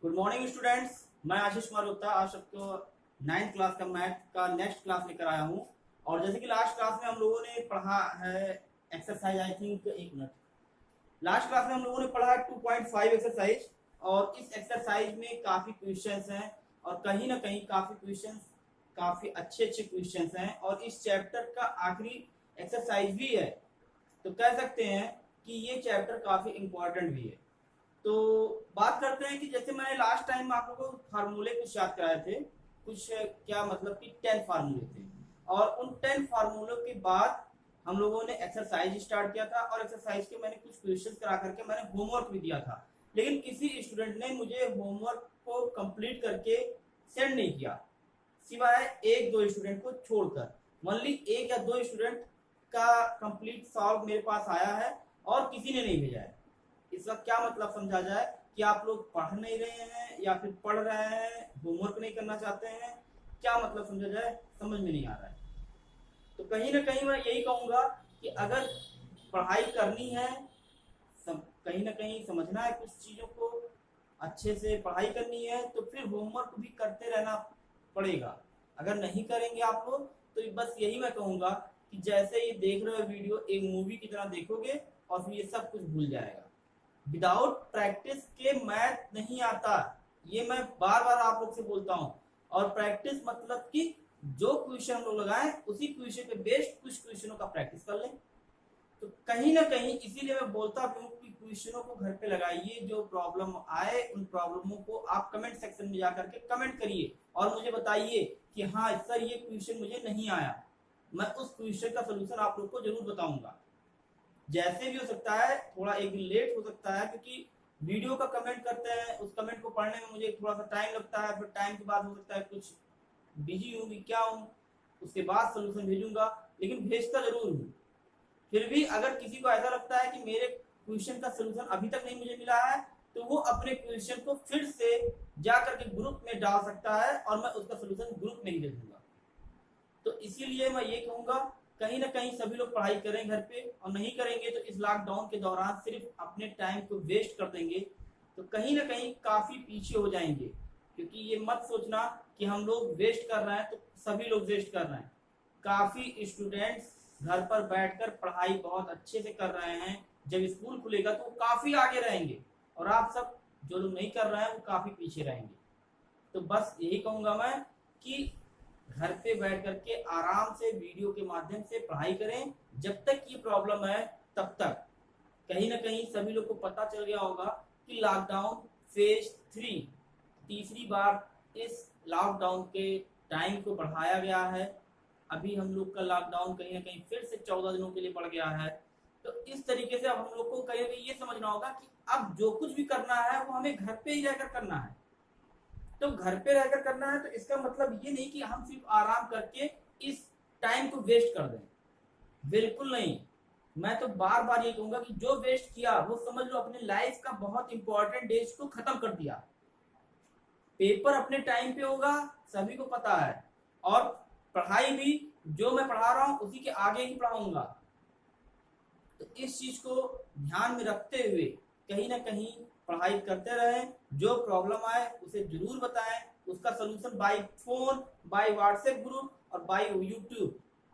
Good morning students. मैं आशीष कुमार गुप्ता आज सबको 9th क्लास का मैथ का नेक्स्ट क्लास लेकर आया हूँ। और जैसे कि लास्ट क्लास में हम लोगों ने पढ़ा है एक्सरसाइज, आई थिंक एक मिनट, लास्ट क्लास में हम लोगों ने पढ़ा 2.5 एक्सरसाइज। और इस एक्सरसाइज में काफी क्वेश्चंस हैं और कहीं ना कहीं काफी क्वेश्चंस काफी अच्छे अच्छे क्वेश्चंस हैं और इस चैप्टर का आखिरी एक्सरसाइज भी है। तो कह सकते हैं कि ये चैप्टर काफी इंपॉर्टेंट भी है। तो बात करते हैं कि जैसे मैंने लास्ट टाइम आप लोगों को फार्मूले कुछ याद कराए थे, कुछ क्या मतलब कि 10 फार्मूले थे। और उन 10 फार्मूलों के बाद हम लोगों ने एक्सरसाइज स्टार्ट किया था और एक्सरसाइज के मैंने कुछ क्वेश्चंस करा करके मैंने होमवर्क भी दिया था। लेकिन किसी स्टूडेंट ने मुझे होमवर्क को कंप्लीट करके सेंड नहीं किया, सिवाय एक दो स्टूडेंट को छोड़कर। ओनली एक या दो स्टूडेंट का कंप्लीट सॉल्व मेरे पास आया है और किसी ने नहीं भेजा है। इसका क्या मतलब समझा जाए कि आप लोग पढ़ नहीं रहे हैं या फिर पढ़ रहे हैं, होमवर्क नहीं करना चाहते हैं, क्या मतलब समझा जाए, समझ में नहीं आ रहा है। तो कहीं ना कहीं मैं यही कहूंगा कि अगर पढ़ाई करनी है, कहीं ना कहीं समझना है कुछ चीजों को, अच्छे से पढ़ाई करनी है, तो फिर होमवर्क भी करते रहना पड़ेगा। अगर नहीं करेंगे आप लोग तो बस यही मैं कहूंगा कि जैसे ये देख रहे हो वीडियो, एक मूवी की तरह देखोगे और फिर ये सब कुछ भूल जाएगा। विदाउट प्रैक्टिस के मैथ नहीं आता, ये मैं बार बार आप लोग से बोलता हूँ। और प्रैक्टिस मतलब कि जो क्वेश्चन हम लोग लगाएं उसी क्वेश्चन पे बेस्ड कुछ क्वेश्चनों का प्रैक्टिस कर लें। तो कहीं ना कहीं इसीलिए मैं बोलता हूँ कि क्वेश्चनों को घर पे लगाइए, जो प्रॉब्लम आए उन प्रॉब्लमों को आप कमेंट सेक्शन में जाकर के कमेंट करिए और मुझे बताइए कि हाँ सर ये क्वेश्चन मुझे नहीं आया। मैं उस क्वेश्चन का सोल्यूशन आप लोग को जरूर बताऊंगा। जैसे भी हो सकता है, थोड़ा एक दिन लेट हो सकता है क्योंकि वीडियो का कमेंट करते हैं, उस कमेंट को पढ़ने में मुझे थोड़ा सा टाइम लगता है, फिर टाइम के बाद हो सकता है कुछ बिजी हूँ कि क्या हूँ, उसके बाद सोल्यूशन भेजूंगा, लेकिन भेजता जरूर हूँ। फिर भी अगर किसी को ऐसा लगता है कि मेरे क्वेश्चन का सोल्यूशन अभी तक नहीं मुझे मिला है, तो वो अपने क्वेश्चन को फिर से जाकर के ग्रुप में डाल सकता है और मैं उसका सोल्यूशन ग्रुप में ही दे दूंगा। तो इसीलिए मैं ये कहूंगा कहीं ना कहीं सभी लोग पढ़ाई करें घर पे, और नहीं करेंगे तो इस लॉकडाउन के दौरान सिर्फ अपने टाइम को वेस्ट कर देंगे, तो कहीं ना कहीं काफी पीछे हो जाएंगे। क्योंकि ये मत सोचना कि हम लोग वेस्ट कर रहे हैं तो सभी लोग वेस्ट कर रहे हैं। काफी स्टूडेंट्स घर पर बैठकर पढ़ाई बहुत अच्छे से कर रहे हैं, जब स्कूल खुलेगा तो काफी आगे रहेंगे और आप सब जो लोग नहीं कर रहे हैं वो काफी पीछे रहेंगे। तो बस यही कहूंगा मैं कि घर पे बैठ करके आराम से वीडियो के माध्यम से पढ़ाई करें। जब तक ये प्रॉब्लम है तब तक कहीं ना कहीं सभी लोग को पता चल गया होगा कि लॉकडाउन फेज 3 तीसरी बार इस लॉकडाउन के टाइम को बढ़ाया गया है। अभी हम लोग का लॉकडाउन कहीं ना कहीं फिर से 14 दिनों के लिए बढ़ गया है। तो इस तरीके से अब हम लोग को कहीं ना कहीं ये समझना होगा कि अब जो कुछ भी करना है वो हमें घर पे ही रहकर करना है। तो घर पे रहकर करना है तो इसका मतलब ये नहीं कि हम सिर्फ आराम करके इस टाइम को वेस्ट कर दें, बिल्कुल नहीं। मैं तो बार बार ये कहूंगा कि जो वेस्ट किया वो समझ लो अपने लाइफ का बहुत इंपॉर्टेंट डेज को खत्म कर दिया। पेपर अपने टाइम पे होगा, सभी को पता है, और पढ़ाई भी जो मैं पढ़ा रहा हूं उसी के आगे ही पढ़ाऊंगा। तो इस चीज को ध्यान में रखते हुए कहीं ना कहीं पढ़ाई करते रहें। जो प्रॉब्लम आए उसे जरूर बताएं, उसका solution by phone, by WhatsApp group और बाय यूट्यूब,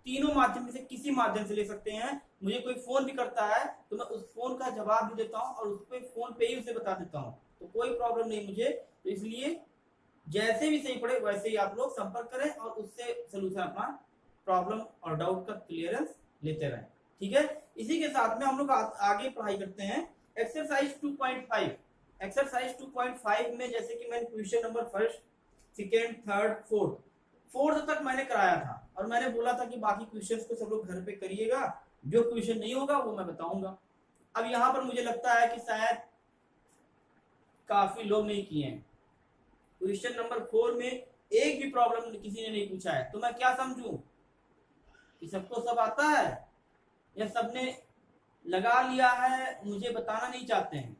तीनों माध्यम में से किसी माध्यम से ले सकते हैं। मुझे कोई फोन भी करता है तो मैं उस फोन का जवाब भी देता हूँ और उस पर फोन पे ही उसे बता देता हूँ, तो कोई प्रॉब्लम नहीं मुझे। तो इसलिए जैसे भी सही पड़े वैसे ही आप लोग संपर्क करें और उससे सोल्यूशन अपना प्रॉब्लम और डाउट का क्लियरेंस लेते रहें। ठीक है, इसी के साथ में हम लोग आगे पढ़ाई करते हैं एक्सरसाइज 2.5। एक्सरसाइज 2.5 में जैसे कि मैंने question number first, second, third, fourth तक मैंने कराया था और मैंने बोला था कि बाकी क्वेश्चंस को सब लोग घर पे करिएगा, जो क्वेश्चन नहीं होगा वो मैं बताऊंगा। अब यहाँ पर मुझे लगता है कि शायद काफी लोग नहीं किए हैं। क्वेश्चन नंबर 4 में एक भी प्रॉब्लम किसी ने नहीं पूछा है, तो मैं क्या समझूं कि सबको सब आता है या सबने लगा लिया है, मुझे बताना नहीं चाहते हैं।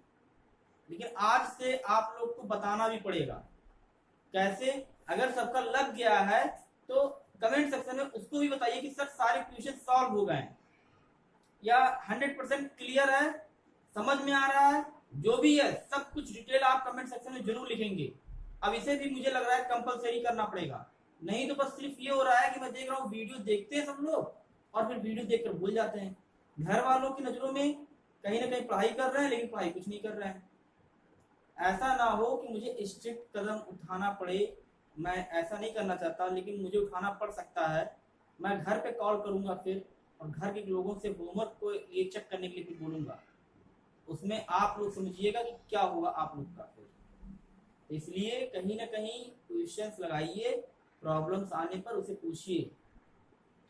लेकिन आज से आप लोग को बताना भी पड़ेगा। कैसे? अगर सबका लग गया है तो कमेंट सेक्शन में उसको भी बताइए कि सर सारे क्वेश्चन सॉल्व हो गए या 100% क्लियर है, समझ में आ रहा है, जो भी है सब कुछ डिटेल आप कमेंट सेक्शन में जरूर लिखेंगे। अब इसे भी मुझे लग रहा है कंपलसरी करना पड़ेगा, नहीं तो बस सिर्फ ये हो रहा है कि मैं देख रहा हूँ वीडियो देखते हैं सब लोग और फिर वीडियो देखकर भूल जाते हैं। घर वालों की नजरों में कहीं ना कहीं पढ़ाई कर रहे हैं लेकिन पढ़ाई कुछ नहीं कर रहे हैं। ऐसा ना हो कि मुझे स्ट्रिक्ट कदम उठाना पड़े, मैं ऐसा नहीं करना चाहता लेकिन मुझे उठाना पड़ सकता है। मैं घर पे कॉल करूंगा फिर और घर के लोगों से होमवर्क को ये चेक करने के लिए फिर बोलूंगा, उसमें आप लोग समझिएगा कि क्या होगा आप लोग का। फिर इसलिए कहीं ना कहीं क्वेश्चंस लगाइए, प्रॉब्लम्स आने पर उसे पूछिए,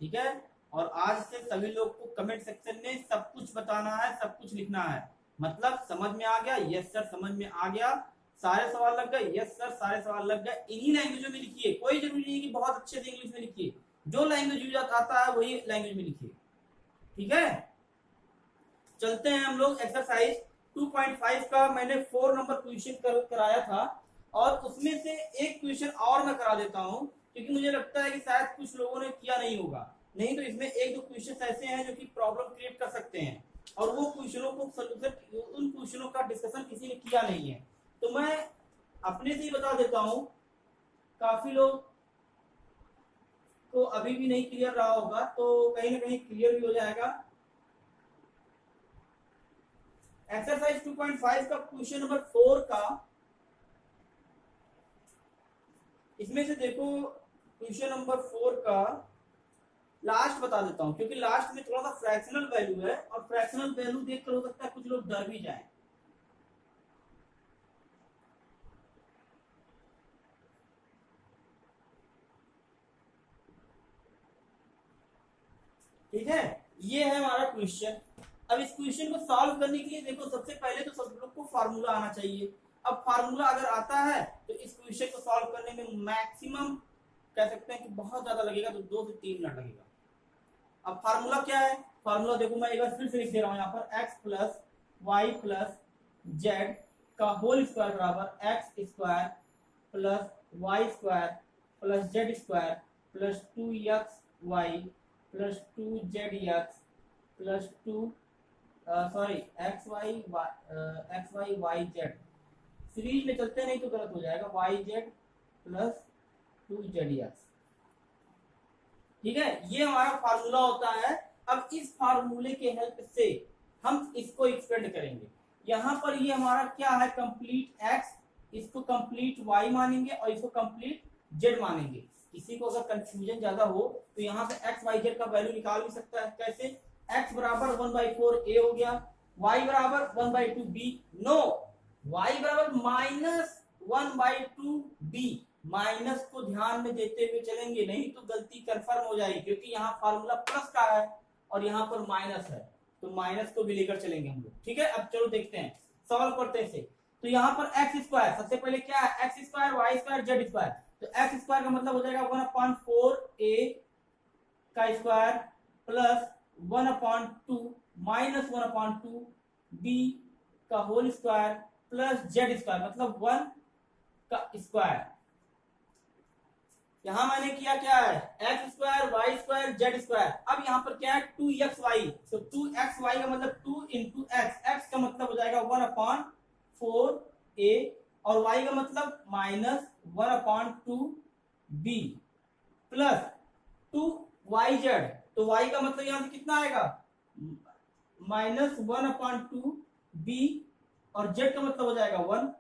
ठीक है। और आज से सभी लोग को कमेंट सेक्शन में सब कुछ बताना है, सब कुछ लिखना है। मतलब समझ में आ गया, यस सर समझ में आ गया, सारे सवाल लग गए, यस सर सारे सवाल लग गए। इन्हीं लैंग्वेजों में लिखिए, कोई जरूरी नहीं कि बहुत अच्छे से इंग्लिश में लिखिए, जो लैंग्वेज यूज आता है वही लैंग्वेज में लिखिए, ठीक है। चलते हैं हम लोग एक्सरसाइज 2.5 का मैंने 4 नंबर क्वेश्चन कराया था और उसमें से एक क्वेश्चन और मैं करा देता हूं क्योंकि मुझे लगता है कि शायद कुछ लोगों ने किया नहीं होगा। नहीं तो इसमें एक दो क्वेश्चन ऐसे हैं जो कि प्रॉब्लम क्रिएट कर सकते हैं और वो क्वेश्चनों को सोल्यूशन, उन क्वेश्चनों का डिस्कशन किसी ने किया नहीं है, तो मैं अपने से ही बता देता हूं। काफी लोग को अभी भी नहीं क्लियर रहा होगा तो कहीं ना कहीं क्लियर भी हो जाएगा। एक्सरसाइज 2.5 का क्वेश्चन नंबर 4 का, इसमें से देखो क्वेश्चन नंबर 4 का लास्ट बता देता हूं क्योंकि लास्ट में थोड़ा सा फ्रैक्शनल वैल्यू है और फ्रैक्शनल वैल्यू देखकर हो सकता है कुछ लोग डर भी जाएं। ठीक है, ये है हमारा क्वेश्चन। अब इस क्वेश्चन को सॉल्व करने के लिए देखो सबसे पहले तो सब लोग को फार्मूला आना चाहिए। अब फार्मूला अगर आता है तो इस क्वेश्चन को सॉल्व करने में मैक्सिमम कह सकते हैं कि बहुत ज्यादा लगेगा, तो 2 से 3 मिनट लगेगा। अब फार्मूला क्या है, फार्मूला देखो मैं एक बार फिर से लिख दे रहा हूं यहाँ पर, x plus Y plus Z का होल स्क्वायर बराबर X square plus Y square plus Z square plus 2xy plus 2zx plus 2 xy yz। Series में चलते नहीं तो गलत हो जाएगा, yz प्लस 2zx। ठीक है, ये हमारा फार्मूला होता है। अब इस फार्मूले के हेल्प से हम इसको एक्सपेंड करेंगे। यहाँ पर ये हमारा क्या है, कंप्लीट x, इसको कंप्लीट y मानेंगे और इसको कंप्लीट z मानेंगे। किसी को अगर कंफ्यूजन ज्यादा हो तो यहाँ पे x y z का वैल्यू निकाल भी सकता है। कैसे, x बराबर 1/4 a हो गया, y बराबर 1/2 b, नो y बराबर -1/2 b। माइनस को ध्यान में देते हुए चलेंगे, नहीं तो गलती कंफर्म हो जाएगी क्योंकि यहाँ फार्मूला प्लस का है और यहाँ पर माइनस है, तो माइनस को भी लेकर चलेंगे हम लोग। ठीक है, अब चलो देखते हैं, सॉल्व करते हैं इसे। तो यहाँ पर एक्स स्क्वायर, सबसे पहले क्या है, X square Y square Z square. तो एक्स स्क्वायर का मतलब हो जाएगा 1/4a का स्क्वायर प्लस 1/2 माइनस 1/2 b का whole square plus Z square मतलब 1 का स्क्वायर। यहां मैंने किया क्या है, X square Y square Z square. अब यहाँ पर क्या है 2xy, तो 2xy का मतलब 2 इंटू एक्स, एक्स का मतलब हो जाएगा 1/4a और y का मतलब -1/2b प्लस 2yz। तो y का मतलब यहां से कितना आएगा, -1/2b और z का मतलब हो जाएगा 1।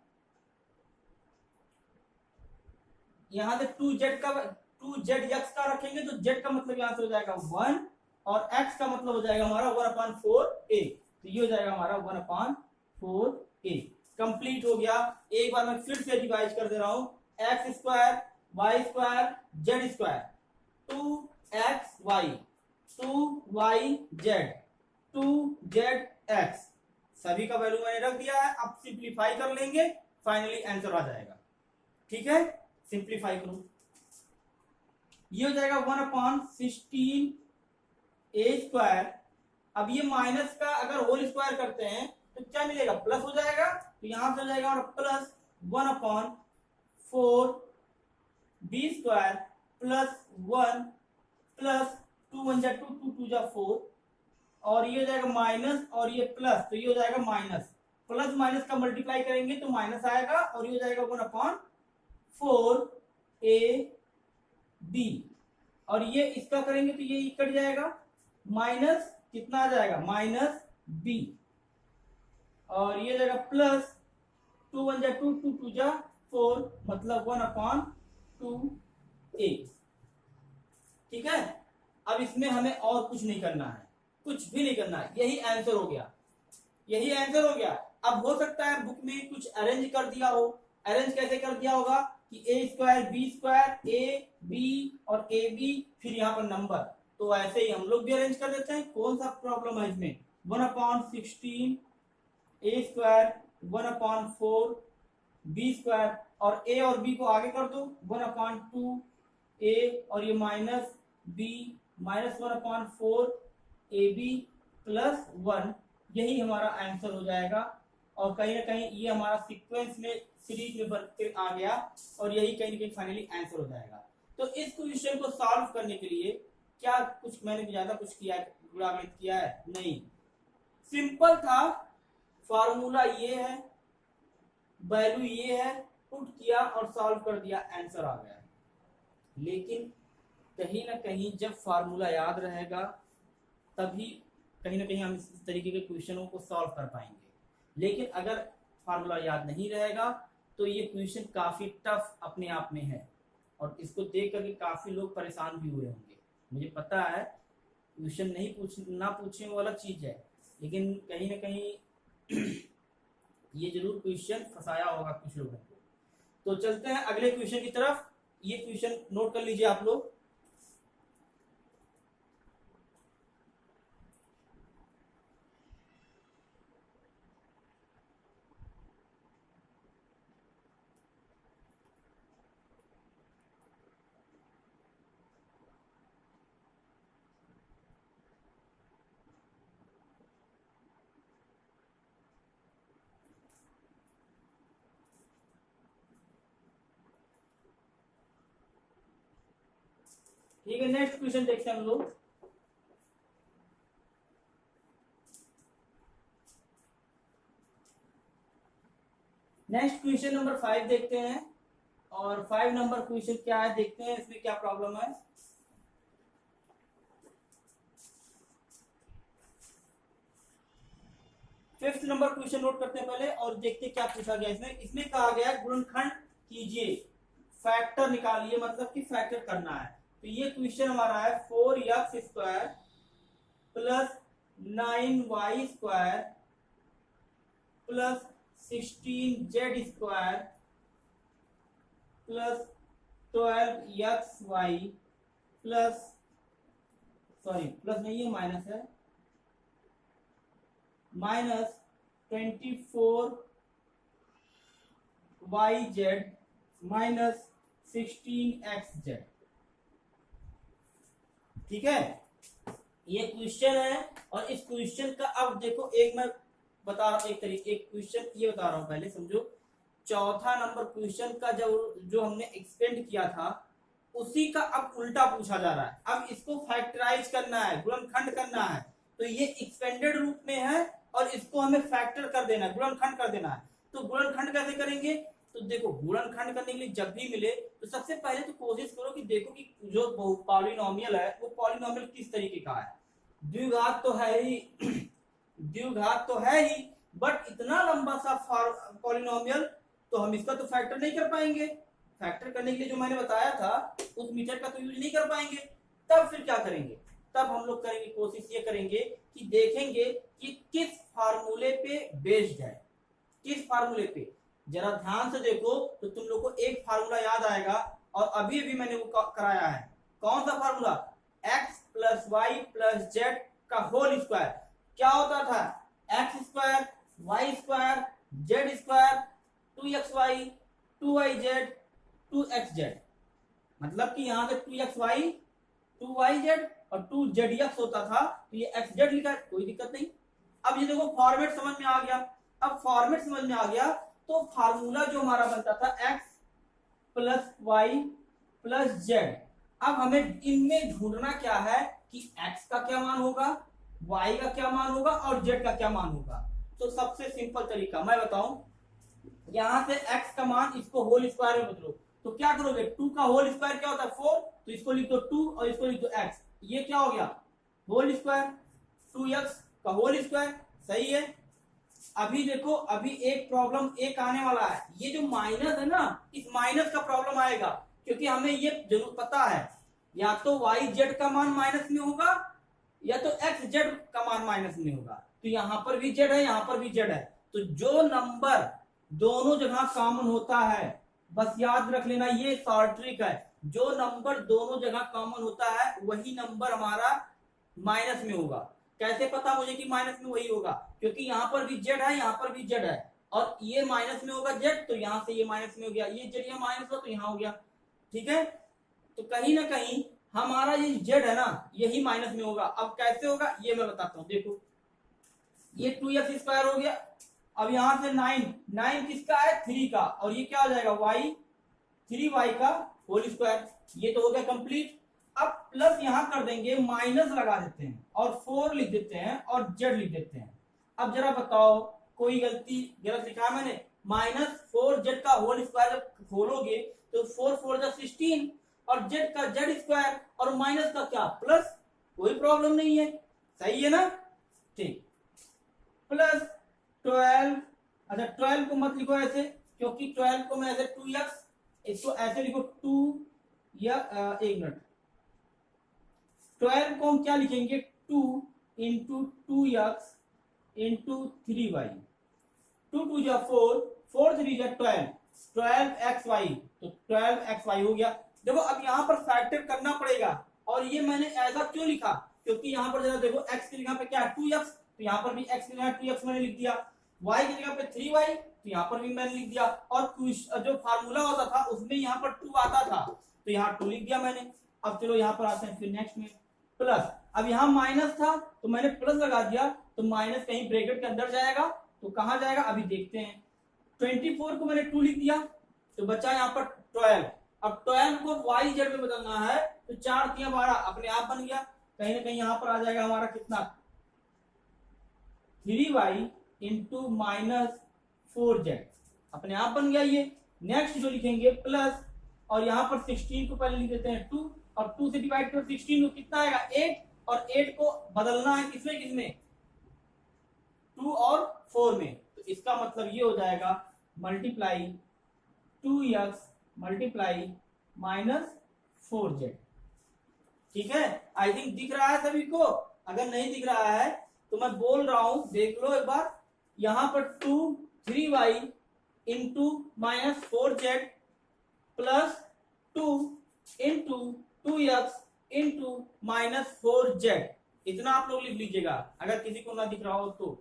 यहां से 2zx का रखेंगे तो z का मतलब यहां से हो जाएगा 1 और x का मतलब हो जाएगा हमारा 1/4a। तो ये हो जाएगा हमारा 1/4a। कंप्लीट हो गया। एक बार मैं फिर से रिवाइज कर दे रहा हूं, X square Y square Z square 2xy 2yz 2zx, सभी का वैल्यू मैंने रख दिया है। अब सिंप्लीफाई कर लेंगे, फाइनली आंसर आ जाएगा। ठीक है, सिंप्लीफाई करो, ये हो जाएगा 1/16a स्क्वायर। अब ये माइनस का अगर होल स्क्वायर करते हैं तो क्या मिलेगा, प्लस हो जाएगा। तो यहां से हो जाएगा plus 1/4b square plus 1 plus 2 1 जा 2 2 2 जा 4 और ये हो जाएगा माइनस और ये प्लस, तो ये हो जाएगा माइनस प्लस माइनस का मल्टीप्लाई करेंगे तो माइनस आएगा और ये हो जाएगा 1/4 AB, और ये इसका करेंगे तो ये कट जाएगा, माइनस कितना आ जाएगा -B, और ये जाएगा प्लस 2 1 जा 2 2 2 जा 4, मतलब 1/2A। ठीक है, अब इसमें हमें और कुछ नहीं करना है, कुछ भी नहीं करना है, यही आंसर हो गया, यही आंसर हो गया। अब हो सकता है बुक में कुछ अरेंज कर दिया हो, अरेंज कैसे कर दिया होगा कि A² B² AB और AB फिर यहाँ पर नंबर, तो ऐसे ही हम लोग भी अरेंज कर देते हैं। कौन सा प्रॉब्लम है इसमें, 1/16 A² 1/4 B², और A और B को आगे कर दो 1/2A, और ये -B -1/4 AB प्लस 1, यही हमारा आंसर हो जाएगा। और कहीं ना कहीं ये हमारा सीक्वेंस में सीरीज में बनकर आ गया, और यही कहीं ना कहीं फाइनली आंसर हो जाएगा। तो इस क्वेश्चन को सॉल्व करने के लिए क्या कुछ मैंने ज्यादा कुछ किया है, नहीं, सिंपल था, फार्मूला ये है, वैल्यू ये है, पुट किया और सॉल्व कर दिया, आंसर आ गया। लेकिन कहीं ना कहीं जब फार्मूला याद रहेगा तभी कहीं ना कहीं हम इस तरीके के क्वेश्चनों को सॉल्व कर पाएंगे। लेकिन अगर फार्मूला याद नहीं रहेगा तो ये क्वेश्चन काफी टफ अपने आप में है, और इसको देख करके काफी लोग परेशान भी हुए होंगे। मुझे पता है क्वेश्चन ना पूछे वो अलग चीज है, लेकिन कहीं ना कहीं ये जरूर क्वेश्चन फंसाया होगा कुछ लोगों को। तो चलते हैं अगले क्वेश्चन की तरफ। ये क्वेश्चन नोट कर लीजिए आप लोग। ठीक है, नेक्स्ट क्वेश्चन देखते हैं हम लोग। नेक्स्ट क्वेश्चन नंबर 5 देखते हैं, और 5 नंबर क्वेश्चन क्या है देखते हैं, इसमें क्या प्रॉब्लम है। फिफ्थ नंबर क्वेश्चन नोट करते हैं पहले और देखते हैं क्या पूछा गया इसमें। इसमें कहा गया गुणनखंड कीजिए, फैक्टर निकालिए, मतलब कि फैक्टर करना है। तो ये क्वेश्चन हमारा है 4x² plus 9y² plus 16z² plus 12xy plus, sorry plus नहीं है माइनस है, -24yz माइनस 16xz। ठीक है, ये क्वेश्चन है। और इस क्वेश्चन का अब देखो, एक मैं बता रहा हूं, एक तरीके एक क्वेश्चन ये बता रहा हूं, पहले समझो। चौथा नंबर क्वेश्चन का जो हमने एक्सपेंड किया था उसी का अब उल्टा पूछा जा रहा है। अब इसको फैक्टराइज करना है, गुणनखंड करना है। तो ये एक्सपेंडेड रूप में है और इसको हमें फैक्टर कर देना है, गुणनखंड कर देना है। तो गुणनखंड कैसे करेंगे, तो देखो गुणनखंड करने के लिए जब भी मिले तो सबसे पहले तो कोशिश करो कि देखो कि जो पॉलिनोमियल है वो पॉलिनोमियल किस तरीके का है। द्विघात तो है ही द्विघात तो है ही, बट इतना लंबा सा पॉलिनोमियल तो हम इसका तो फैक्टर नहीं कर पाएंगे। फैक्टर करने के लिए जो मैंने बताया था उस मीथड का तो यूज नहीं कर पाएंगे। तब फिर क्या करेंगे, तब हम लोग करेंगे, कोशिश ये करेंगे कि देखेंगे कि किस फार्मूले पे बेस्ड है, किस फार्मूले पे। जरा ध्यान से देखो तो तुम लोग को एक फार्मूला याद आएगा, और अभी अभी मैंने वो कराया है। कौन सा formula, x plus Y plus Z का होल स्क्वायर। क्या होता था, x² y² z², 2xy 2yz 2xz, मतलब कि यहां से 2xy 2yz और 2zx होता था, तो ये xz लिखा, कोई दिक्कत नहीं। अब ये देखो फॉर्मेट समझ में आ गया। अब फॉर्मेट समझ में आ गया तो फार्मूला जो हमारा बनता था x plus Y plus Z, अब हमें इनमें ढूंढना क्या है कि x का क्या मान होगा, y का क्या मान होगा और z का क्या मान होगा। तो सबसे सिंपल तरीका मैं बताऊं, यहां से x का मान इसको होल स्क्वायर में बदलो, तो क्या करोगे, 2 का होल स्क्वायर क्या होता है 4, तो इसको लिख दो 2 और इसको लिख दो x, ये क्या हो गया होल स्क्वायर, 2x का होल स्क्वायर, सही है। अभी देखो, अभी एक प्रॉब्लम एक आने वाला है, ये जो माइनस है ना, इस माइनस का प्रॉब्लम आएगा, क्योंकि हमें ये जरूर पता है या तो वाई जेड का मान माइनस में होगा या तो एक्स जेड का मान माइनस में होगा, तो यहां पर भी जेड है, यहां पर भी जेड है, तो जो नंबर दोनों जगह कॉमन होता है, बस याद रख लेना, ये शॉर्ट ट्रिक है, जो नंबर दोनों जगह कॉमन होता है वही नंबर हमारा माइनस में होगा। कैसे पता मुझे कि माइनस में वही होगा, क्योंकि यहां पर भी जेड है, यहां पर भी जेड है, और ये माइनस में होगा जेड, तो यहां से ये माइनस में हो गया, ये जेड यहाँ माइनस हो तो यहां हो गया, ठीक है। तो कहीं ना कहीं हमारा ये जेड है ना, यही माइनस में होगा। अब कैसे होगा ये मैं बताता हूं, देखो ये 2x² हो गया, अब यहां से 9 किसका है 3 का, और ये क्या हो जाएगा y 3y का होल स्क्वायर, ये तो हो गया कंप्लीट। अब प्लस यहां कर देंगे, माइनस लगा देते हैं और 4 लिख देते हैं और z लिख देते हैं। अब जरा बताओ कोई गलत लिखा है मैंने, -4z का होल स्क्वायर जब खोलोगे तो 4 4 जा 16 और z का z² और माइनस का क्या प्लस, कोई प्रॉब्लम नहीं है, सही है ना, ठीक। प्लस 12, अच्छा 12 को मत लिखो ऐसे, क्योंकि 12 को मैं ऐसे 2x, इसको ऐसे लिखो 2 या एक मिनट, 12 को हम क्या लिखेंगे 2 इंटू 2x इंटू 3y, 2 2 जा 4, 4 3 जा 12, 12xy, तो 12xy हो गया। देखो अब यहां पर फैक्टर करना पड़ेगा, और ये मैंने ऐसा क्यों लिखा, क्योंकि यहां पर जरा देखो x की जगह पे क्या है 2x, तो यहां पर भी x की जगह 2x मैंने लिख दिया, y की जगह पे 3y, तो यहां पर भी मैंने लिख दिया, और जो फार्मूला होता था उसमें यहां पर 2 आता था, तो यहां 2 लिख दिया मैंने। अब चलो यहां पर आते हैं फिर नेक्स्ट में, प्लस, अब यहां माइनस था तो मैंने प्लस लगा दिया, तो माइनस कहीं ब्रैकेट के अंदर जाएगा तो कहां जाएगा अभी देखते हैं। 24 को मैंने 2 लिख दिया, तो बचा यहां पर 12, अब 12 को y जेड में बदलना है, तो 4 3 12 अपने आप बन गया, कहीं ना कहीं यहां पर आ जाएगा हमारा कितना 3y इंटू -4z, अपने आप बन गया ये। नेक्स्ट जो लिखेंगे प्लस, और यहां पर 16 को पहले लिख देते हैं 2, और 2 से डिवाइड करो 16 को कितना आएगा 8, और 8 को बदलना है किसमें किसमें 2 और 4 में, तो इसका मतलब ये हो जाएगा मल्टीप्लाई 2x मल्टीप्लाई -4z, ठीक है। आई थिंक दिख रहा है सभी को, अगर नहीं दिख रहा है तो मैं बोल रहा हूं देख लो एक बार, यहां पर 2 3y into -4z plus 2 into 2x into -4z, इतना आप लोग लिख लीजिएगा अगर किसी को ना दिख रहा हो तो।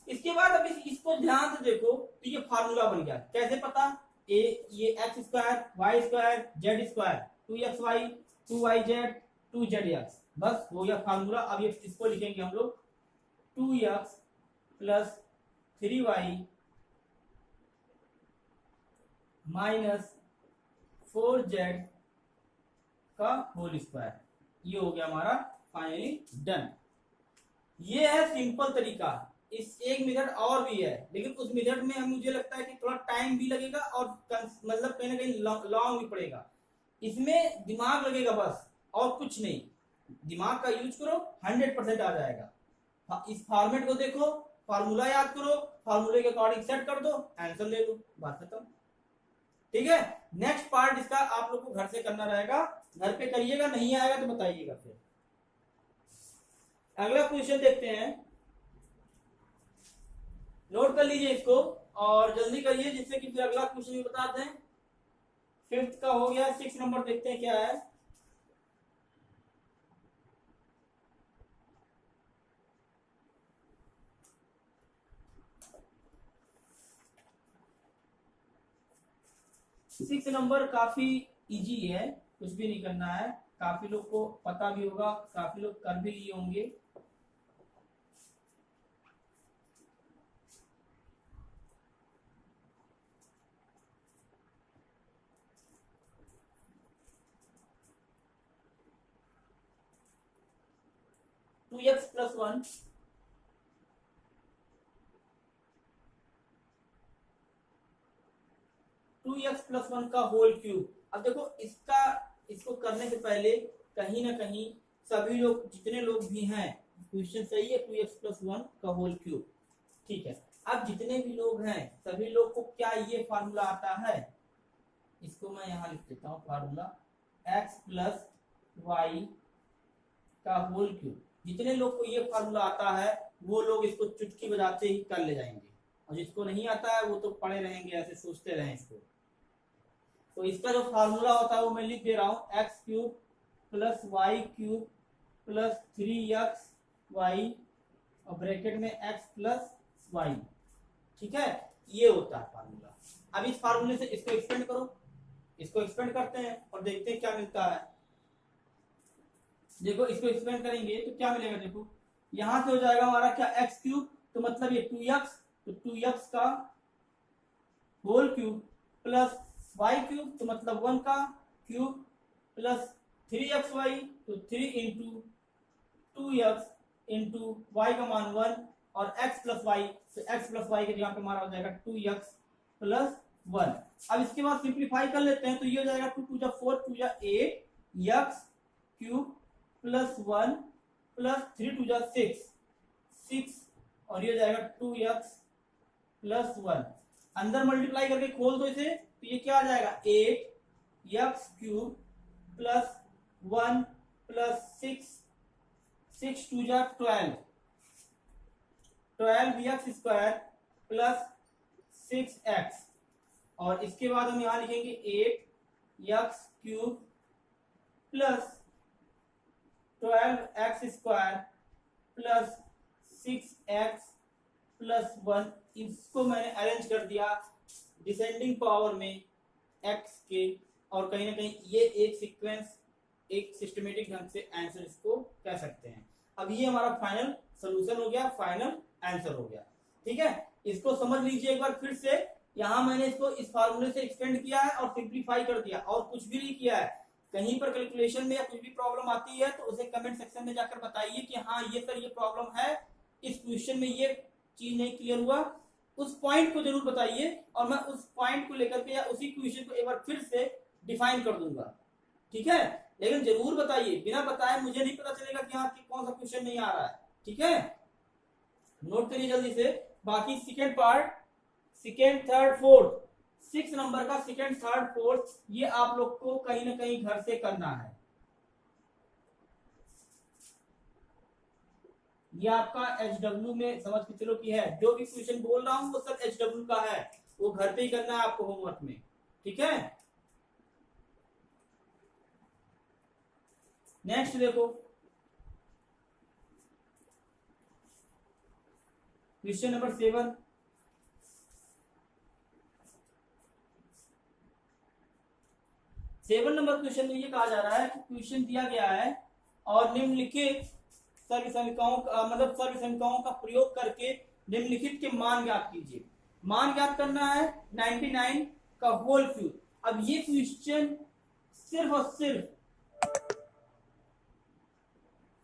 इसके बाद अब इसको ध्यान से देखो, तो ये फार्मूला बन गया, कैसे पता, ये x² y² z², 2xy 2yz 2zx, बस हो गया फार्मूला। अब ये इसको लिखेंगे हम लोग 2x plus 3y minus 4z का होल स्क्वायर, ये हो गया हमारा फाइनली डन। ये है सिंपल तरीका, इस एक मेथड और भी है, लेकिन उस मेथड में मुझे लगता है कि थोड़ा टाइम भी लगेगा और मतलब कहीं ना कहीं लॉन्ग भी पड़ेगा, इसमें दिमाग लगेगा बस और कुछ नहीं, दिमाग का यूज करो 100% आ जाएगा। इस फॉर्मेट को देखो, फार्मूला याद करो, फार्मूले के अकॉर्डिंग सेट कर दो, आंसर ले लो, बात खत्म, ठीक है। नेक्स्ट पार्ट इसका आप लोग को घर से करना रहेगा, घर पे करिएगा, नहीं आएगा तो बताइएगा फिर। अगला क्वेश्चन देखते हैं, नोट कर लीजिए इसको और जल्दी करिए जिससे कि फिर अगला क्वेश्चन भी बता दें। 5th का हो गया, 6 नंबर देखते हैं क्या है। सिक्स नंबर काफी इजी है, कुछ भी नहीं करना है, काफी लोग को पता भी होगा, काफी लोग कर भी लिए होंगे। टू एक्स प्लस 1 2x+1 का होल क्यूब। अब देखो इसको करने से पहले कहीं ना कहीं सभी लोग, जितने लोग भी हैं, क्वेश्चन सही है 2x+1 का होल क्यूब, ठीक है। अब जितने भी लोग हैं सभी लोग को क्या ये फार्मूला आता है? इसको मैं यहाँ लिख देता हूँ, फार्मूला x+y का होल क्यूब। जितने लोग को ये फार्मूला आता है वो लोग इसको चुटकी बजाते ही कर ले जाएंगे, और जिसको नहीं आता है वो तो पड़े रहेंगे, ऐसे सोचते रहें इसको। तो इसका जो फार्मूला होता है वो मैं लिख दे रहा हूँ, x³ + y³ + 3xy और ब्रैकेट में x + y, ठीक है। ये होता है फार्मूला। अब इस फार्मूले से इसको एक्सपेंड करो, इसको एक्सपेंड करते हैं और देखते हैं क्या मिलता है। देखो इसको एक्सपेंड करेंगे तो क्या मिलेगा, देखो यहां से हो जाएगा हमारा क्या, x³ तो मतलब ये 2x, तो 2x का होल क्यूब प्लस y³ तो मतलब 1 का क्यूब प्लस 3xy तो 3 इंटू 2x इंटू y का मान 1 और x + y, तो x + y के जगह पे हमारा हो जाएगा 2x + 1। अब इसके बाद सिंप्लीफाई कर लेते हैं तो ये हो जाएगा 2 × 2 = 4, 2 × 8 x³ + 1 + 3 × 2 = 6 और ये हो जाएगा 2x + 1। अंदर मल्टीप्लाई करके खोल दो इसे तो ये क्या आ जाएगा, 8x³ + 1 + 6, 6 × 2 = 12, 12x² + 6x और इसके बाद हम यहां लिखेंगे 8x³ + 12x² + 6x + 1। इसको मैंने अरेंज कर दिया डिसेंडिंग पावर में x के, और कहीं ना कहीं ये एक सीक्वेंस, एक सिस्टमेटिक ढंग से आंसर इसको कह सकते हैं। अब ये हमारा फाइनल सॉल्यूशन हो गया, फाइनल आंसर हो गया, ठीक है। इसको समझ लीजिए एक बार फिर से। यहां मैंने इसको इस फार्मूले से एक्सटेंड किया है और सिंप्लीफाई कर दिया, और कुछ भी नहीं किया है। कहीं पर कैलकुलेशन में या कुछ भी प्रॉब्लम आती है तो उसे कमेंट सेक्शन में जाकर बताइए कि हाँ ये सर ये प्रॉब्लम है, इस क्वेश्चन में ये चीज नहीं क्लियर हुआ, उस पॉइंट को जरूर बताइए और मैं उस पॉइंट को लेकर के या उसी क्वेश्चन को एक बार फिर से डिफाइन कर दूंगा, ठीक है। लेकिन जरूर बताइए, बिना बताए मुझे नहीं पता चलेगा कि आपकी कौन सा क्वेश्चन नहीं आ रहा है, ठीक है। नोट करिए जल्दी से। बाकी second part, second, third, fourth, 6 number का सेकेंड, थर्ड, फोर्थ, ये आप लोग को कहीं ना कहीं घर से करना है। ये आपका HW में समझ के चलो कि है, जो भी क्वेश्चन बोल रहा हूं वो सब HW का है, वो घर पे ही करना है आपको होमवर्क में, ठीक है। नेक्स्ट देखो question number 7। Seven number question में ये कहा जा रहा है कि क्वेश्चन दिया गया है और निम्नलिखित सर्वसमीकरणों का मतलब सर्वसमीकरणों का प्रयोग करके निम्नलिखित के मान ज्ञात कीजिए। मान ज्ञात करना है 99 का होल क्यूब। अब ये क्वेश्चन सिर्फ और सिर्फ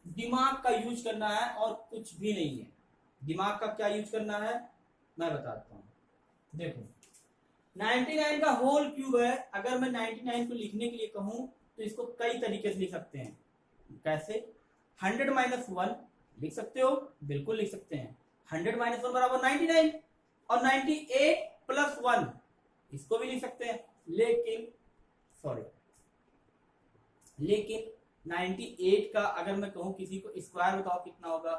दिमाग का यूज करना है और कुछ भी नहीं है। दिमाग का क्या यूज करना है मैं बताता हूं। देखो 99 का होल क्यूब है, अगर मैं 99 को लिखने के लिए कहूं तो इसको कई तरीके से लिख सकते हैं। कैसे? 100 - 1 लिख सकते हो, बिल्कुल लिख सकते हैं। 100 - 1 बराबर 99 और 98 + 1 इसको भी लिख सकते हैं। लेकिन 98 का अगर मैं कहूं किसी को स्क्वायर बताओ कितना होगा,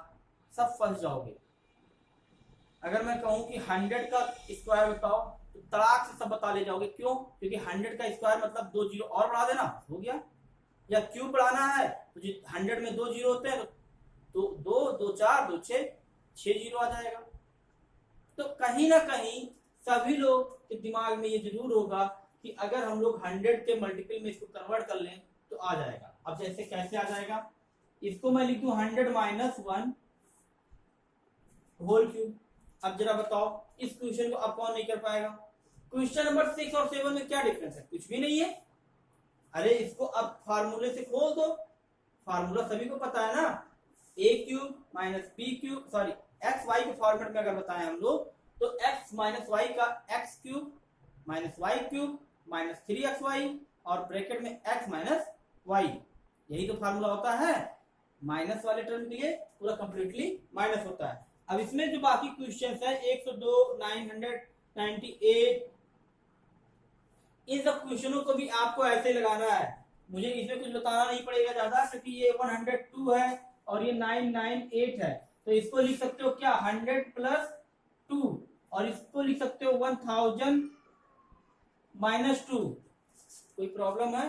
सब फंस जाओगे। अगर मैं कहूं कि 100 का स्क्वायर बताओ तो तड़ाक से सब बता ले जाओगे। क्यों? क्योंकि 100 का स्क्वायर मतलब 2 जीरो और बढ़ा देना, हो गया। या क्यूब बढ़ाना है तो 100 में 2 जीरो होते हैं तो 2 2 4 2 6 जीरो आ जाएगा। तो कहीं ना कहीं सभी लोग के दिमाग में ये जरूर होगा कि अगर हम लोग 100 के मल्टीपल में इसको कन्वर्ट कर लें तो आ जाएगा। अब जैसे कैसे आ जाएगा, इसको मैं लिख दूं 100 - 1 होल क्यूब। अब जरा बताओ इस क्वेश्चन को अब कौन नहीं कर पाएगा? क्वेश्चन नंबर 6 और 7 में क्या डिफरेंस है? कुछ भी नहीं है। अरे इसको अब फार्मूले से खोल दो, फार्मूला सभी को पता है ना। a³ - b³ एक्स वाई के फॉर्मेट में अगर बताएं हम लोग तो x - y का x³ minus Y cube minus 3xy और ब्रैकेट में x माइनस वाई, यही तो फार्मूला होता है। माइनस वाले टर्म के लिए पूरा कंप्लीटली माइनस होता है। अब इसमें जो बाकी क्वेश्चंस है 102, 998, इन सब क्वेश्चनों को भी आपको ऐसे लगाना है। मुझे इसमें कुछ बताना नहीं पड़ेगा ज्यादा, क्योंकि ये 102 है और ये 998 है, तो इसको लिख सकते हो क्या 100 प्लस 2, और इसको लिख सकते हो 1000 माइनस 2। कोई प्रॉब्लम है?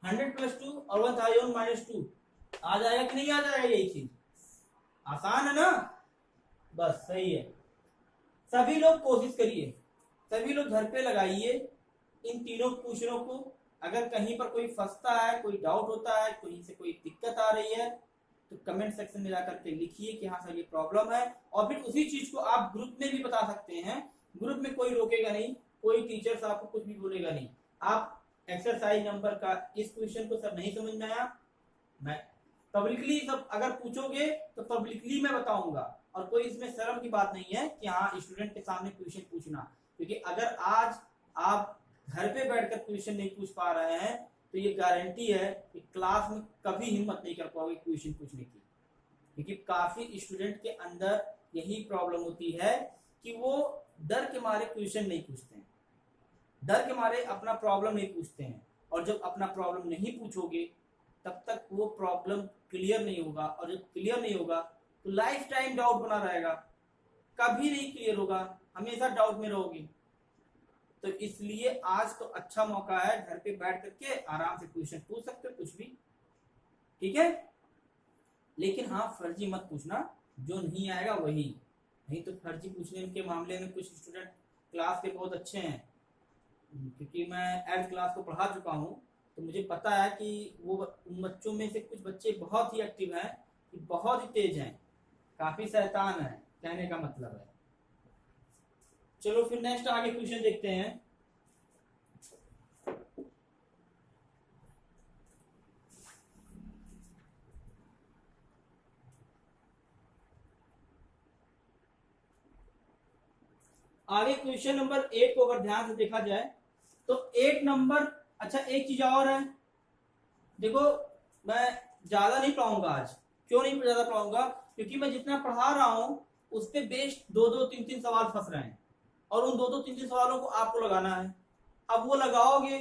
100 प्लस 2 और 1000 माइनस 2 आ जाएगा कि नहीं आ जाएगा? यही चीज आसान है ना, बस सही है। सभी लोग कोशिश करिए, सभी लोग घर पे लगाइए इन तीनों क्वेश्चनों को। अगर कहीं पर कोई फंसता है, कोई डाउट होता है, कहीं से कोई दिक्कत आ रही है, तो कमेंट सेक्शन में जाकर के लिखिए कि हाँ सर ये प्रॉब्लम है, और फिर उसी चीज को आप ग्रुप में भी बता सकते हैं। ग्रुप में कोई रोकेगा नहीं, कोई टीचर आपको कुछ भी बोलेगा नहीं। आप एक्सरसाइज नंबर का इस क्वेश्चन को सर नहीं समझ में आया, मैं पब्लिकली सब अगर पूछोगे तो पब्लिकली मैं बताऊंगा, और कोई इसमें शर्म की बात नहीं है कि हाँ स्टूडेंट के सामने क्वेश्चन पूछना। क्योंकि अगर आज आप घर पे बैठकर क्वेश्चन नहीं पूछ पा रहे हैं, तो ये गारंटी है कि क्लास में कभी हिम्मत नहीं कर पाओगे क्वेश्चन पूछने की। क्योंकि काफी स्टूडेंट के अंदर यही प्रॉब्लम होती है कि वो डर के मारे क्वेश्चन नहीं पूछते हैं, डर के मारे अपना प्रॉब्लम नहीं पूछते हैं, और जब अपना प्रॉब्लम नहीं पूछोगे तब तक वो प्रॉब्लम क्लियर नहीं होगा, और जब क्लियर नहीं होगा तो लाइफ टाइम डाउट बना रहेगा, कभी नहीं क्लियर होगा, हमेशा डाउट में रहोगे। तो इसलिए आज तो अच्छा मौका है, घर पे बैठ करके आराम से क्वेश्चन पूछ सकते हो कुछ भी, ठीक है। लेकिन हाँ फर्जी मत पूछना, जो नहीं आएगा वही, नहीं तो फर्जी पूछने के मामले में कुछ स्टूडेंट क्लास के बहुत अच्छे हैं, क्योंकि मैं एड क्लास को पढ़ा चुका हूँ, तो मुझे पता है कि वो उन बच्चों में से कुछ बच्चे बहुत ही एक्टिव हैं, बहुत ही तेज हैं, काफी शैतान है, कहने का मतलब है। चलो फिर नेक्स्ट आगे क्वेश्चन देखते हैं। आगे क्वेश्चन नंबर 8 को अगर ध्यान से देखा जाए तो 8 नंबर, अच्छा एक चीज और है, देखो मैं ज्यादा नहीं पढ़ाऊंगा आज। क्यों नहीं ज्यादा पढ़ाऊंगा? क्योंकि मैं जितना पढ़ा रहा हूं उस पे बेस्ड 2-2, 3-3 सवाल फंस रहे हैं, और उन 2-2, 3-3 सवालों को आपको लगाना है। अब वो लगाओगे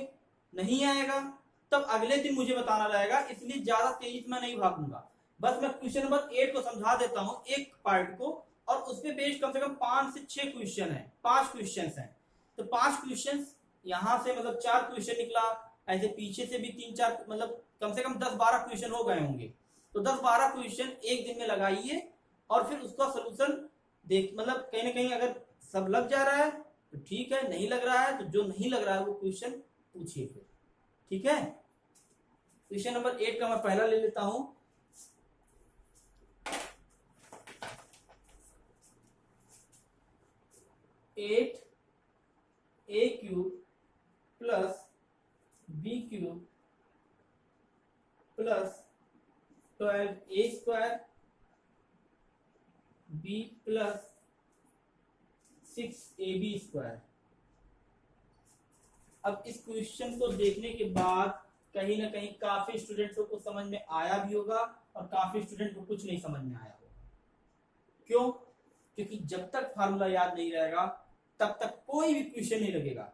नहीं आएगा तब अगले दिन मुझे बताना रहेगा, इसलिए ज्यादा तेजी से मैं नहीं भागूंगा। बस मैं क्वेश्चन नंबर 8 को समझा देता हूँ एक पार्ट को, और उसपे बेस्ड कम से कम 5 से 6 क्वेश्चन है, 5 क्वेश्चन है। तो 5 क्वेश्चन यहाँ से मतलब 4 क्वेश्चन निकला, ऐसे पीछे से भी 3-4, मतलब कम से कम 10-12 क्वेश्चन हो गए होंगे। तो 10-12 क्वेश्चन एक दिन में लगाइए, और फिर उसका सोल्यूशन देख, मतलब कहीं ना कहीं अगर सब लग जा रहा है तो ठीक है, नहीं लग रहा है तो जो नहीं लग रहा है वो क्वेश्चन पूछिए फिर, ठीक है। क्वेश्चन नंबर 8 का मैं पहला ले लेता हूं। Eight a cube plus B cube plus 12 a square b plus 6ab square. अब इस क्वेश्चन को देखने के बाद कहीं ना कहीं काफी स्टूडेंट्स को समझ में आया भी होगा, और काफी स्टूडेंट को कुछ नहीं समझ में आया होगा। क्यों? क्योंकि जब तक फार्मूला याद नहीं रहेगा तब तक कोई भी क्वेश्चन नहीं लगेगा।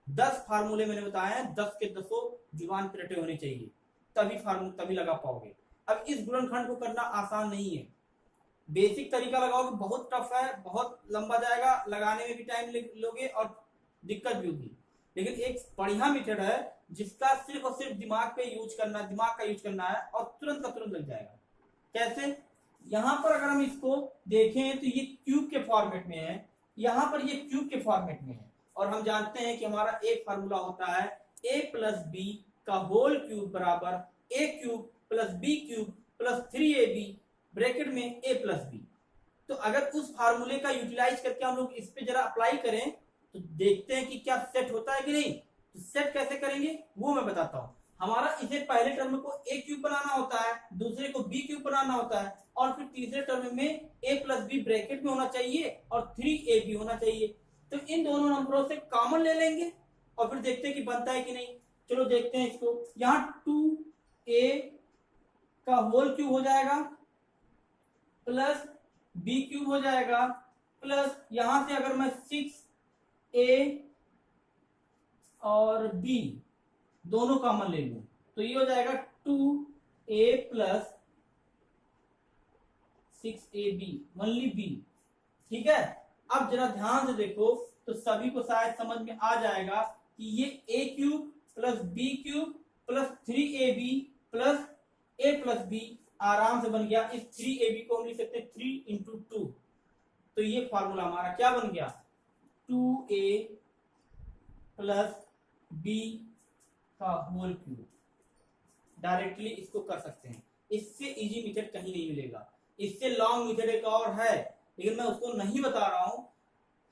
10 फार्मूले मैंने बताए हैं, 10 के 10 जुबान पे रटे होने चाहिए, तभी लगा पाओगे। अब इस गुणनखंड को करना आसान नहीं है, बेसिक तरीका लगाओगे बहुत टफ है, बहुत लंबा जाएगा, लगाने में भी टाइम लोगे और दिक्कत भी होगी। लेकिन एक बढ़िया मेथड है जिसका सिर्फ और सिर्फ दिमाग का यूज करना है, और तुरंत का तुरंत लग जाएगा। कैसे? यहाँ पर अगर हम इसको देखें तो ये क्यूब के फॉर्मेट में है, यहाँ पर ये क्यूब के फॉर्मेट में है, और हम जानते हैं कि हमारा एक फार्मूला होता है a प्लस बी का होल क्यूब बराबर a cube plus B cube plus 3ab bracket में a प्लस बी। तो अगर उस फार्मूले का यूटिलाइज करके हम लोग इस पे जरा अप्लाई करें तो देखते हैं कि क्या सेट होता है कि नहीं। तो सेट कैसे करेंगे वो मैं बताता हूं। हमारा इसे पहले टर्म को a क्यूब बनाना होता है, दूसरे को b क्यूब बनाना होता है, और फिर तीसरे टर्म में a प्लस बी ब्रैकेट में होना चाहिए और 3ab होना चाहिए। तो तो इन दोनों नंबरों से कॉमन ले लेंगे और फिर देखते हैं कि बनता है कि नहीं। चलो देखते हैं इसको। यहाँ 2a का होल क्यूब हो जाएगा प्लस b क्यूब हो जाएगा प्लस यहां से अगर मैं 6a और b दोनों कॉमन ले लूं तो ये हो जाएगा 2a plus 6ab only b। ठीक है, अब जरा ध्यान से देखो तो सभी को शायद समझ में आ जाएगा कि ये a cube plus b cube plus 3ab plus a plus b आराम से बन गया। इस 3ab को हम लिख सकते हैं 3 इंटू 2। तो ये फॉर्मूला हमारा क्या बन गया, 2a प्लस b का होल क्यूब। डायरेक्टली इसको कर सकते हैं, इससे इजी मेथड कहीं नहीं मिलेगा। इससे लॉन्ग मेथड एक और है लेकिन मैं उसको नहीं बता रहा हूं।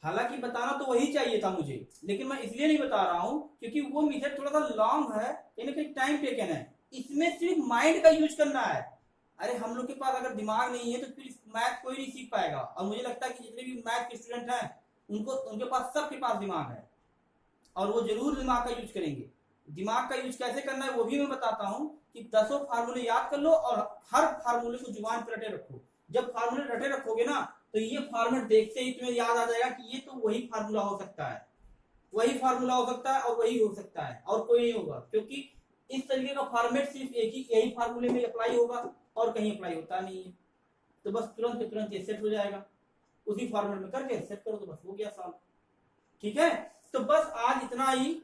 हालांकि बताना तो वही चाहिए था मुझे, लेकिन मैं इसलिए नहीं बता रहा हूं क्योंकि वो मेथड थोड़ा सा लॉन्ग है, यानी कि टाइम टेकन है। इसमें सिर्फ माइंड का यूज करना है। अरे हम लोग के पास अगर दिमाग नहीं है तो फिर मैथ कोई नहीं सीख पाएगा। और मुझे लगता है कि जितने भी मैथ के स्टूडेंट हैं उनके पास सबके पास दिमाग है और वो जरूर दिमाग का यूज करेंगे। दिमाग का यूज कैसे करना है वो भी मैं बताता हूं कि 10 फार्मूले याद कर लो और हर फार्मूले को जुबान पर रटे रखो। जब फार्मूले रटे रखोगे ना तो ये फॉर्मेट देखते ही तुम्हें याद आ जाएगा कि ये तो वही फार्मूला हो सकता है, वही फार्मूला हो सकता है और वही हो सकता है और कोई नहीं होगा, क्योंकि इस तरीके का फॉर्मेट सिर्फ यही फार्मूले में अप्लाई होगा और कहीं अप्लाई होता नहीं है। तो बस तुरंत के तुरंत ये सेट हो जाएगा, उसी फॉर्मेट में करके सेट करो तो बस हो गया सॉल्व। ठीक है, तो बस आज इतना ही।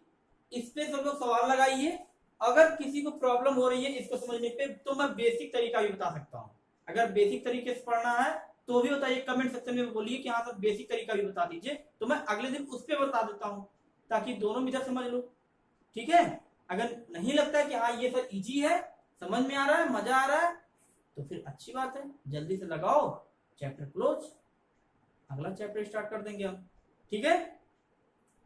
इस पे सब लोग सवाल लगाइए। अगर किसी को प्रॉब्लम हो रही है इसको समझने पे तो मैं बेसिक तरीका भी बता सकता हूँ। अगर बेसिक तरीके से पढ़ना है तो भी बताइए, कमेंट सेक्शन में बोलिए कि हाँ सर बेसिक तरीका भी बता दीजिए, तो मैं अगले दिन उस पर बता देता हूँ ताकि दोनों मेथड समझ लो। ठीक है, अगर नहीं लगता है कि हाँ ये सर इजी है, समझ में आ रहा है, मजा आ रहा है, तो फिर अच्छी बात है, जल्दी से लगाओ, चैप्टर क्लोज, अगला चैप्टर स्टार्ट कर देंगे हम। ठीक है,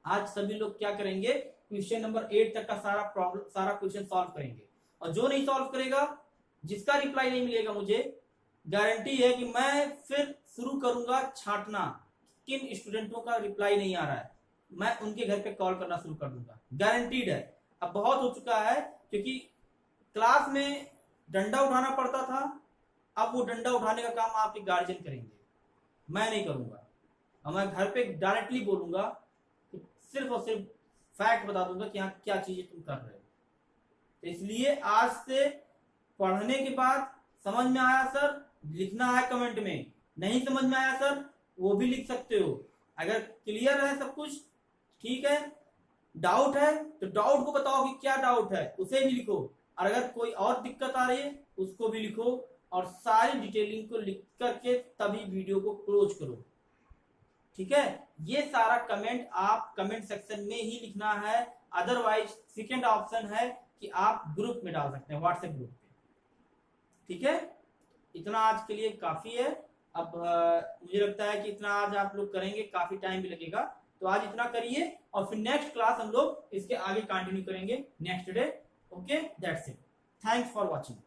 आज सभी लोग क्या करेंगे, क्वेश्चन नंबर 8 तक का सारा क्वेश्चन सॉल्व करेंगे। और जो नहीं सॉल्व करेगा, जिसका रिप्लाई नहीं मिलेगा, मुझे गारंटी है कि मैं फिर शुरू करूंगा छांटना किन स्टूडेंटों का रिप्लाई नहीं आ रहा है, मैं उनके घर पे कॉल करना शुरू कर दूंगा, गारंटीड है। अब बहुत हो चुका है क्योंकि क्लास में डंडा उठाना पड़ता था, अब वो डंडा उठाने का काम आपके गार्जियन करेंगे, मैं नहीं करूंगा। और मैं घर पे डायरेक्टली बोलूंगा कि सिर्फ और सिर्फ फैक्ट बता दूंगा कि हाँ क्या चीजें तुम कर रहे हो। तो इसलिए आज से पढ़ने के बाद समझ में आया सर लिखना है कमेंट में, नहीं समझ में आया सर वो भी लिख सकते हो। अगर क्लियर है सब कुछ ठीक है, डाउट है तो डाउट को बताओ कि क्या डाउट है, उसे भी लिखो। और अगर कोई और दिक्कत आ रही है उसको भी लिखो और सारी डिटेलिंग को लिख करके तभी वीडियो को क्लोज करो। ठीक है, ये सारा कमेंट आप कमेंट सेक्शन में ही लिखना है, अदरवाइज सेकंड ऑप्शन है कि आप ग्रुप में डाल सकते हैं, व्हाट्सएप ग्रुप पे। ठीक है, इतना आज के लिए काफी है। अब मुझे लगता है कि इतना आज आप लोग करेंगे, काफी टाइम भी लगेगा, तो आज इतना करिए और फिर नेक्स्ट क्लास हम लोग इसके आगे कंटिन्यू करेंगे next day. Okay, that's it, thanks for watching.